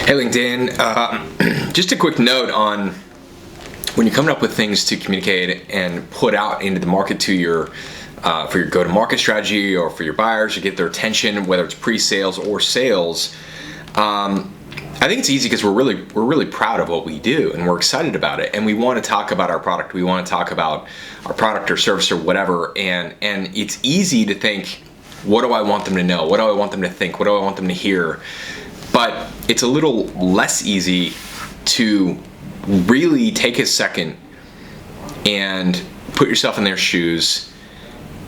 Hey LinkedIn, just a quick note on when you're coming up with things to communicate and put out into the market to your for your go-to-market strategy or for your buyers to get their attention, whether it's pre-sales or sales. I think it's easy because we're really proud of what we do and we're excited about it, and we want to talk about our product. We want to talk about our product or service or whatever, and it's easy to think, what do I want them to know? What do I want them to think? What do I want them to hear? But it's a little less easy to really take a second and put yourself in their shoes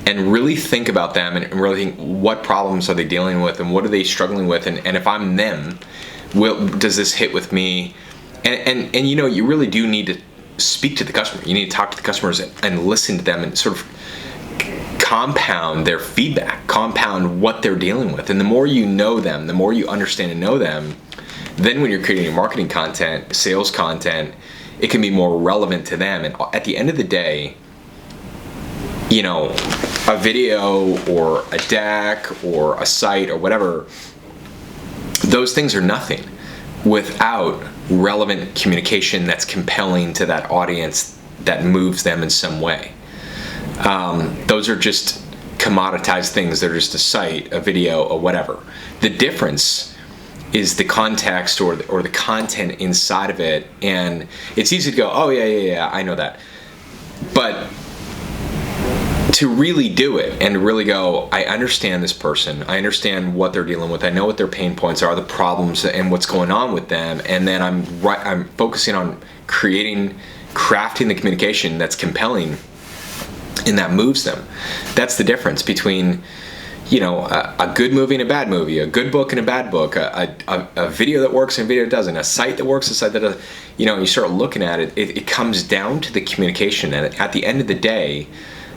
and really think about them and really think, what problems are they dealing with and what are they struggling with, and if I'm them, does this hit with me? And you know, you really do need to speak to the customer. You need to talk to the customers and listen to them and sort of compound their feedback, compound what they're dealing with. And the more you know them, the more you understand and know them, then when you're creating your marketing content, sales content, it can be more relevant to them. And at the end of the day, you know, a video or a deck or a site or whatever, those things are nothing without relevant communication that's compelling to that audience, that moves them in some way. Those are just commoditized things. They're just a site, a video, or whatever. The difference is the context or the content inside of it. And it's easy to go, oh yeah, I know that. But to really do it and to really go, I understand this person. I understand what they're dealing with. I know what their pain points are, the problems, and what's going on with them. And then I'm focusing on crafting the communication that's compelling and that moves them. That's the difference between, you know, a good movie and a bad movie, a good book and a bad book, a video that works and a video that doesn't, a site that works, a site that doesn't. You know, you start looking at it, it comes down to the communication. And at the end of the day,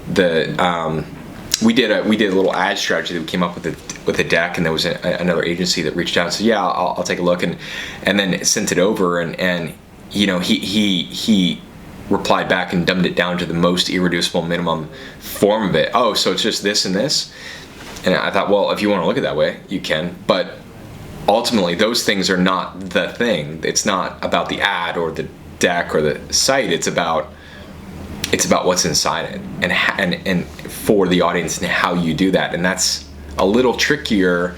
we did a little ad strategy that we came up with a deck, and there was another agency that reached out and said, yeah, I'll take a look, and then sent it over, and you know, he replied back and dumbed it down to the most irreducible minimum form of it. Oh, so it's just this and this? And I thought, well, if you want to look at it that way, you can, but ultimately those things are not the thing. It's not about the ad or the deck or the site. It's about what's inside it and for the audience and how you do that. And that's a little trickier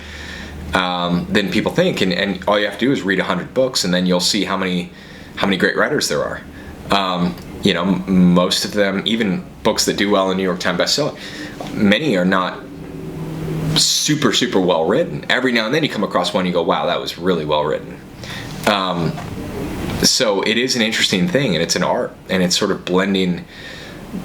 than people think. And all you have to do is read 100 books, and then you'll see how many great writers there are. You know, most of them, even books that do well in New York Times bestseller, many are not super well written. Every now and then you come across one, you go, wow, that was really well written. So it is an interesting thing, and it's an art, and it's sort of blending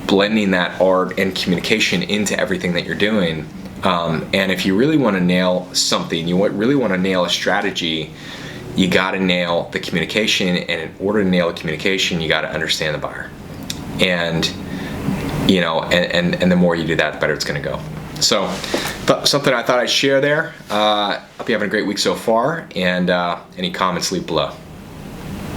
that art and communication into everything that you're doing. And if you really want to nail something, you really want to nail a strategy, you got to nail the communication, and in order to nail the communication, you got to understand the buyer. And you know, and the more you do that, the better it's going to go. So something I thought I'd share there. Hope you're having a great week so far, and any comments, leave below.